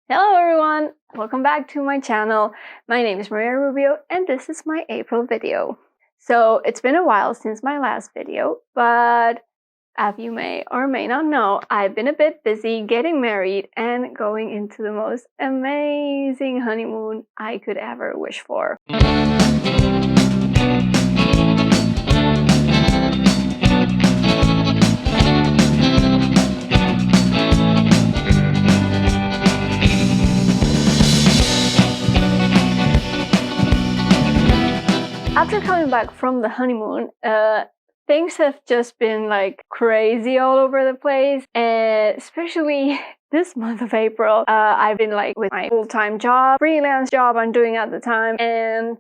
Hello everyone! Welcome back to my channel. My name is Maria Rubio and this is my April video. So it's been a while since my last video, but as you may or may not know, I've been a bit busy getting married and going into the most amazing honeymoon I could ever wish for. After coming back from the honeymoon, things have just been like crazy all over the place, and especially this month of April, I've been like with my full-time job, freelance job I'm doing at the time, and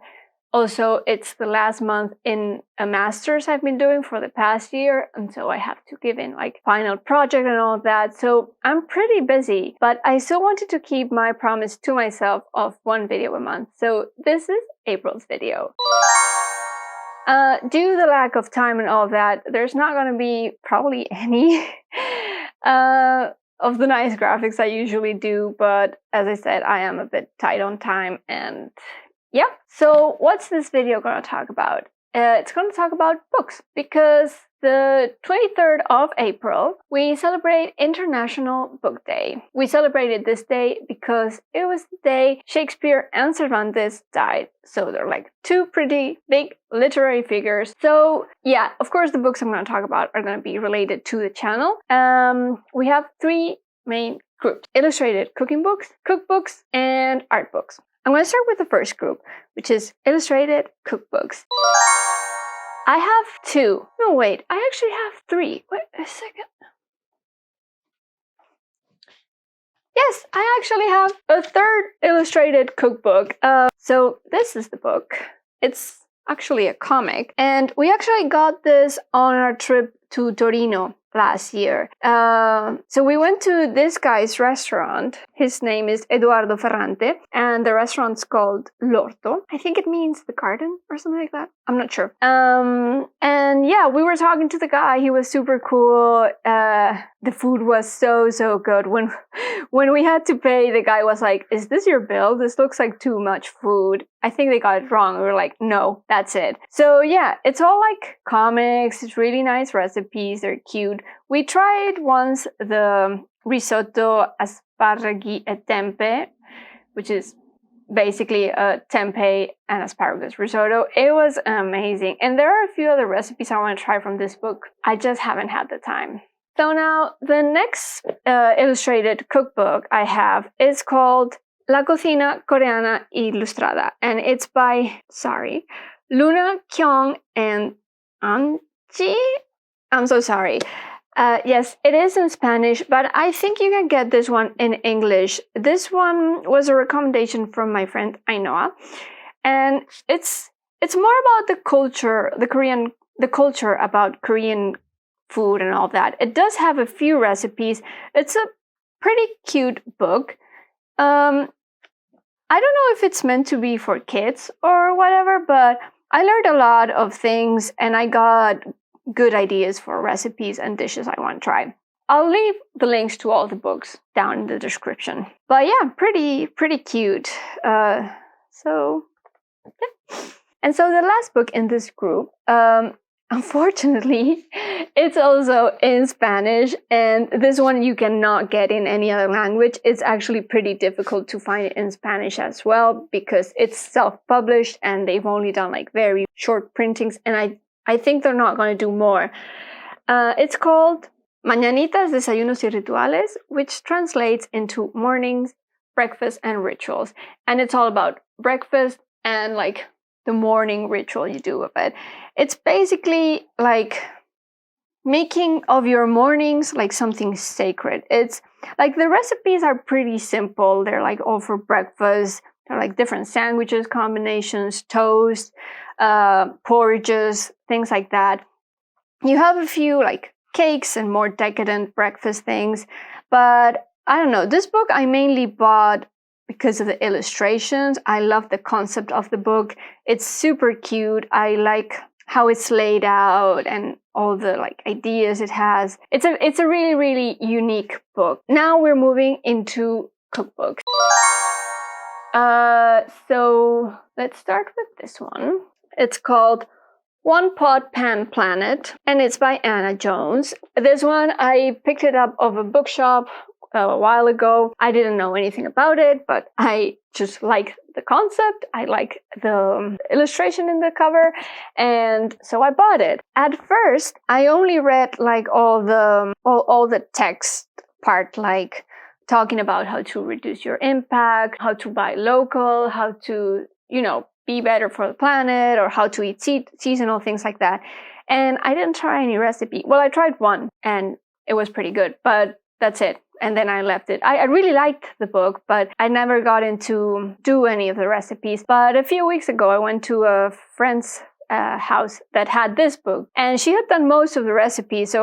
also it's the last month in a master's I've been doing for the past year, and so I have to give in like final project and all of that, so I'm pretty busy, but I still wanted to keep my promise to myself of one video a month, so this is April's video. Due to the lack of time and all of that, there's not going to be probably any of the nice graphics I usually do, but as I said, I am a bit tight on time, and yeah. So what's this video going to talk about? It's going to talk about books, because the 23rd of April, we celebrate International Book Day. We celebrated this day because it was the day Shakespeare and Cervantes died. So they're like two pretty big literary figures. So yeah, of course the books I'm going to talk about are going to be related to the channel. We have three main groups: illustrated cooking books, cookbooks, and art books. I'm going to start with the first group, which is illustrated cookbooks. I have two. No, wait, I actually have three. Wait a second. Yes, I actually have a third illustrated cookbook. So this is the book. It's actually a comic, and we actually got this on our trip to Torino last year. So we went to this guy's restaurant. His name is Eduardo Ferrante, and the restaurant's called L'Orto. I think it means the garden or something like that. I'm not sure. And yeah, we were talking to the guy. He was super cool. The food was so good. When we had to pay, the guy was like, "Is this your bill? This looks like too much food." I think they got it wrong. We were like, "No, that's it." So yeah, it's all like comics. It's really nice recipes. They're cute. We tried once the risotto asparagi e tempeh, which is basically a tempeh and asparagus risotto. It was amazing. And there are a few other recipes I want to try from this book. I just haven't had the time. So now the next illustrated cookbook I have is called La Cocina Coreana Ilustrada, and it's by, Luna Kyung and Anji? I'm so sorry. Yes, it is in Spanish, but I think you can get this one in English. This one was a recommendation from my friend Ainoa, and it's more about the culture, the culture about Korean food and all that. It does have a few recipes. It's a pretty cute book. I don't know if it's meant to be for kids or whatever, but I learned a lot of things and I got good ideas for recipes and dishes I want to try. I'll leave the links to all the books down in the description. But yeah, pretty cute. So yeah. And so the last book in this group, unfortunately, it's also in Spanish, and this one you cannot get in any other language. It's actually pretty difficult to find it in Spanish as well, because it's self-published and they've only done like very short printings, and I think they're not going to do more. It's called Mañanitas, Desayunos y Rituales, which translates into mornings, breakfast, and rituals. And it's all about breakfast and like the morning ritual you do with it. It's basically like making of your mornings like something sacred. It's like the recipes are pretty simple. They're like all for breakfast. They're like different sandwiches, combinations, toast, porridges, things like that. You have a few like cakes and more decadent breakfast things, but I don't know. This book I mainly bought because of the illustrations. I love the concept of the book. It's super cute. I like how it's laid out and all the like ideas it has. It's a really unique book. Now we're moving into cookbooks. So let's start with this one. It's called One Pot Pan Planet, and it's by Anna Jones. This one, I picked it up of a bookshop a while ago. I didn't know anything about it, but I just like the concept. I like the illustration in the cover, and so I bought it. At first, I only read like all the text part, like talking about how to reduce your impact, how to buy local, how to, be better for the planet, or how to eat seasonal, things like that. And I didn't try any recipe. Well, I tried one and it was pretty good, but that's it. And then I left it. I really liked the book, but I never got into do any of the recipes. But a few weeks ago, I went to a friend's house that had this book, and she had done most of the recipes.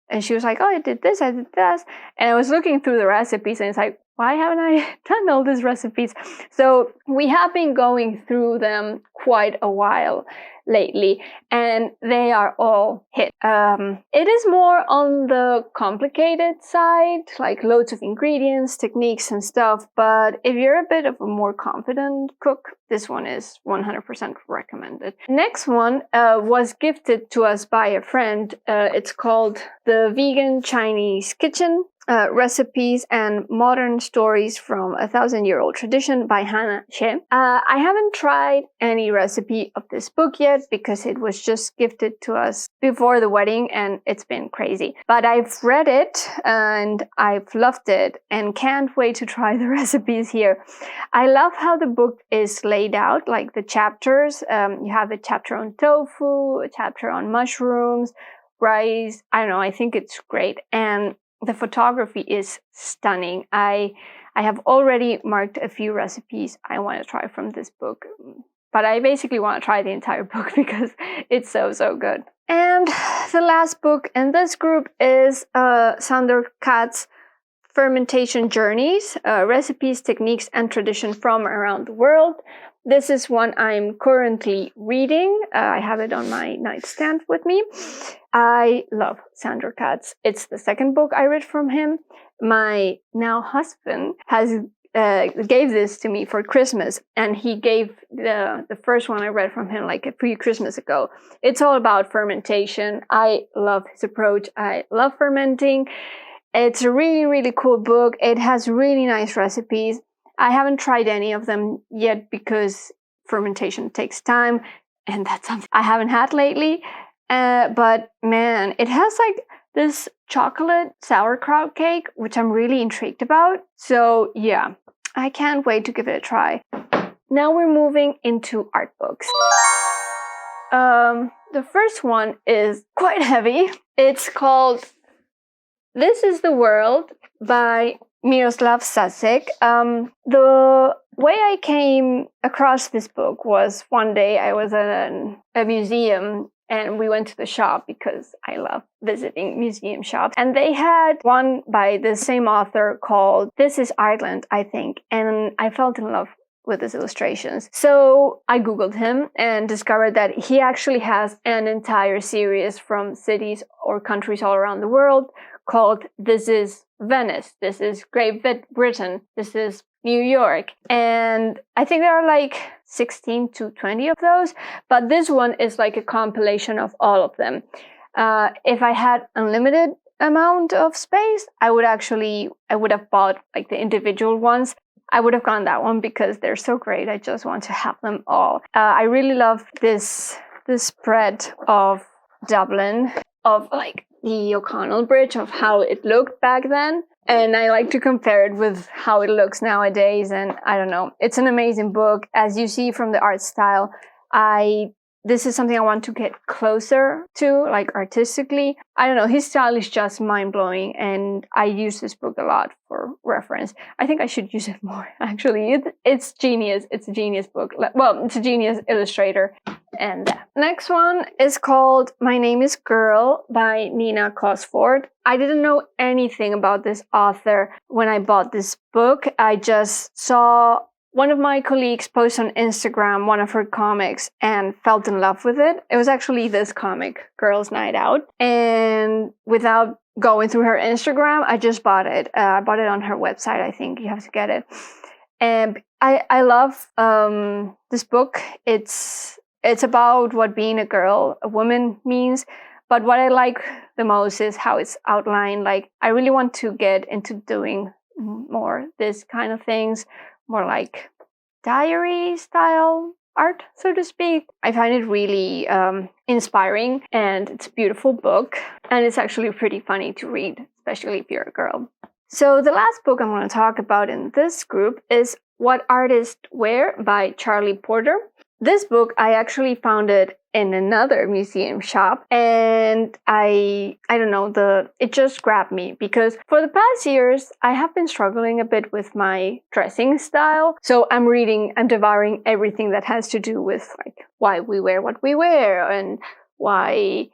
And she was like, oh, I did this, I did this. And I was looking through the recipes, and it's like, why haven't I done all these recipes? So we have been going through them quite a while lately, and they are all hit. It is more on the complicated side, like loads of ingredients, techniques, and stuff. But if you're a bit of a more confident cook, this one is 100% recommended. Next one was gifted to us by a friend. It's called The Vegan Chinese Kitchen. Recipes and Modern Stories from a 1,000-Year-Old Tradition by Hannah Xie. I haven't tried any recipe of this book yet because it was just gifted to us before the wedding and it's been crazy. But I've read it and I've loved it and can't wait to try the recipes here. I love how the book is laid out, like the chapters. You have a chapter on tofu, a chapter on mushrooms, rice. I don't know, I think it's great. And the photography is stunning. I have already marked a few recipes I want to try from this book, but I basically want to try the entire book because it's so good. And the last book in this group is Sandor Katz's Fermentation Journeys, Recipes, Techniques, and Tradition from Around the World. This is one I'm currently reading. I have it on my nightstand with me. I love Sandor Katz. It's the second book I read from him. My now husband gave this to me for Christmas, and he gave the first one I read from him like a few Christmas ago. It's all about fermentation. I love his approach. I love fermenting. It's a really cool book. It has really nice recipes. I haven't tried any of them yet because fermentation takes time, and that's something I haven't had lately. But man, it has like this chocolate sauerkraut cake, which I'm really intrigued about. So yeah, I can't wait to give it a try. Now we're moving into art books. The first one is quite heavy. It's called This is the World by Miroslav Sasek. The way I came across this book was one day I was at a museum and we went to the shop because I love visiting museum shops. And they had one by the same author called This is Ireland, I think. And I fell in love with his illustrations. So I Googled him and discovered that he actually has an entire series from cities or countries all around the world called This is Venice, This is Great Britain, This is New York. And I think there are like 16 to 20 of those, but this one is like a compilation of all of them. If I had unlimited amount of space, I would have bought like the individual ones. I would have gone that one because they're so great. I just want to have them all. I really love this spread of Dublin, of like the O'Connell Bridge, of how it looked back then. And I like to compare it with how it looks nowadays. And I don't know, it's an amazing book. As you see from the art style, this is something I want to get closer to, like artistically. I don't know, his style is just mind-blowing, and I use this book a lot for reference. I think I should use it more, actually. It's genius. It's a genius book. Well, it's a genius illustrator. And next one is called My Name is Girl by Nina Cosford. I didn't know anything about this author when I bought this book. I just saw one of my colleagues post on Instagram one of her comics and fell in love with it. It was actually this comic, Girls Night Out. And without going through her Instagram, I just bought it. I bought it on her website, I think. You have to get it. And I love this book. It's about what being a girl, a woman means. But what I like the most is how it's outlined. Like, I really want to get into doing more this kind of things, more like diary style art, so to speak. I find it really inspiring, and it's a beautiful book, and it's actually pretty funny to read, especially if you're a girl. So the last book I'm going to talk about in this group is What Artists Wear by Charlie Porter. This book, I actually found it in another museum shop, and I don't know, it just grabbed me because for the past years I have been struggling a bit with my dressing style. So I'm devouring everything that has to do with like why we wear what we wear, and why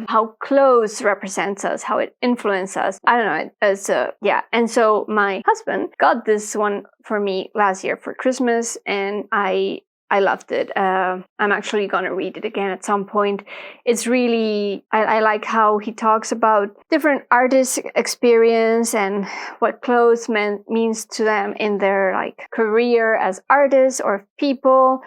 how clothes represents us, how it influences us. I don't know. And so my husband got this one for me last year for Christmas, and I loved it. I'm actually going to read it again at some point. It's really, I like how he talks about different artists' experience and what clothes means to them in their like career as artists or people.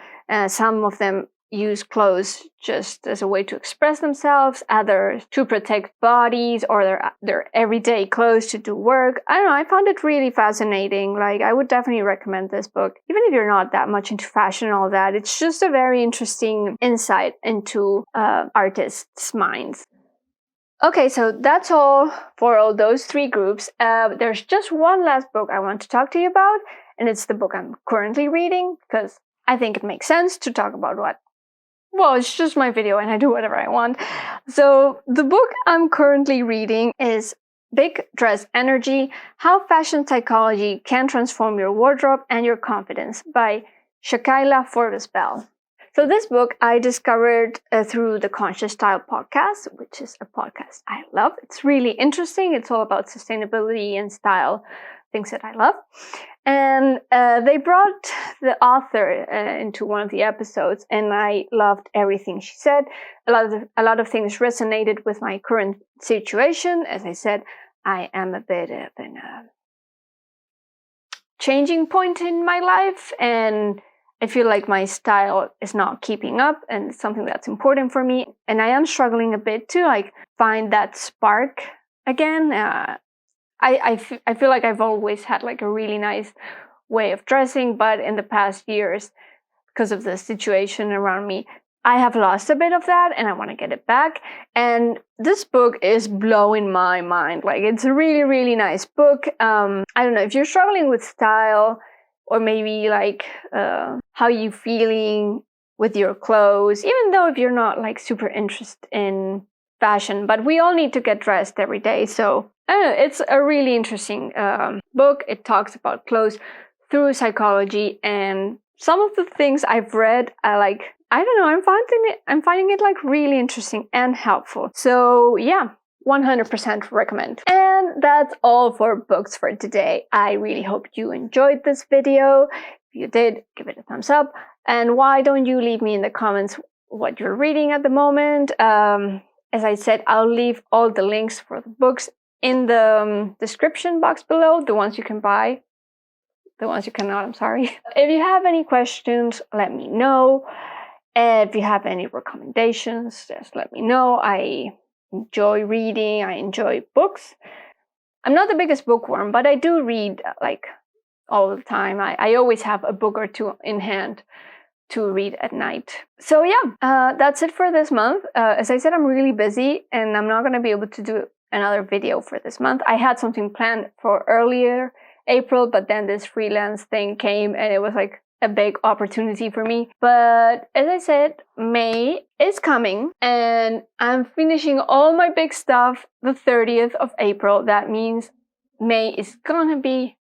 Some of them use clothes just as a way to express themselves, others to protect bodies or their everyday clothes to do work. I don't know, I found it really fascinating. Like, I would definitely recommend this book. Even if you're not that much into fashion and all that, it's just a very interesting insight into artists' minds. Okay, so that's all for all those three groups. There's just one last book I want to talk to you about, and it's the book I'm currently reading, because I think it makes sense to talk about it's just my video and I do whatever I want. So the book I'm currently reading is Big Dress Energy: How Fashion Psychology Can Transform Your Wardrobe and Your Confidence by Shakaila Forbes-Bell. So this book I discovered through the Conscious Style podcast, which is a podcast I love. It's really interesting. It's all about sustainability and style, things that I love. And they brought the author into one of the episodes, and I loved everything she said. A lot of things resonated with my current situation. As I said, I am a bit of a changing point in my life, and I feel like my style is not keeping up, and it's something that's important for me. And I am struggling a bit to like find that spark again. I feel like I've always had like a really nice way of dressing, but in the past years, because of the situation around me, I have lost a bit of that, and I want to get it back. And this book is blowing my mind. Like, it's a really, really nice book. I don't know if you're struggling with style, or maybe like how you feeling with your clothes, even though if you're not like super interested in fashion, but we all need to get dressed every day. So I don't know, it's a really interesting book. It talks about clothes through psychology, and some of the things I've read, I don't know, I'm finding it like really interesting and helpful. So yeah, 100% recommend. And that's all for books for today. I really hope you enjoyed this video. If you did, give it a thumbs up. And why don't you leave me in the comments what you're reading at the moment? As I said, I'll leave all the links for the books in the description box below, the ones you can buy. The ones you cannot, I'm sorry. If you have any questions, let me know. If you have any recommendations, just let me know. I enjoy reading. I enjoy books. I'm not the biggest bookworm, but I do read like all the time. I always have a book or two in hand to read at night. So yeah, that's it for this month. As I said, I'm really busy, and I'm not going to be able to do another video for this month. I had something planned for earlier April, but then this freelance thing came, and it was like a big opportunity for me. But as I said, May is coming, and I'm finishing all my big stuff the 30th of April. That means May is gonna be,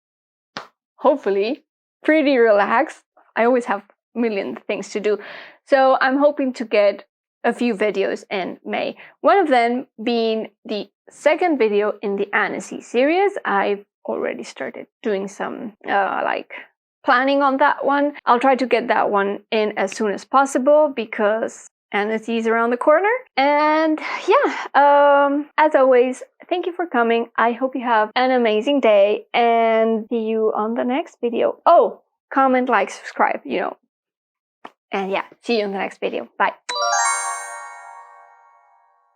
hopefully, pretty relaxed. I always have a million things to do. So I'm hoping to get a few videos in May. One of them being the second video in the Annecy series. I've already started doing some planning on that one. I'll try to get that one in as soon as possible, because and the sea's around the corner. And yeah, as always, thank you for coming. I hope you have an amazing day and see you on the next video. Oh, comment, like, subscribe, you know. And yeah, see you in the next video. Bye.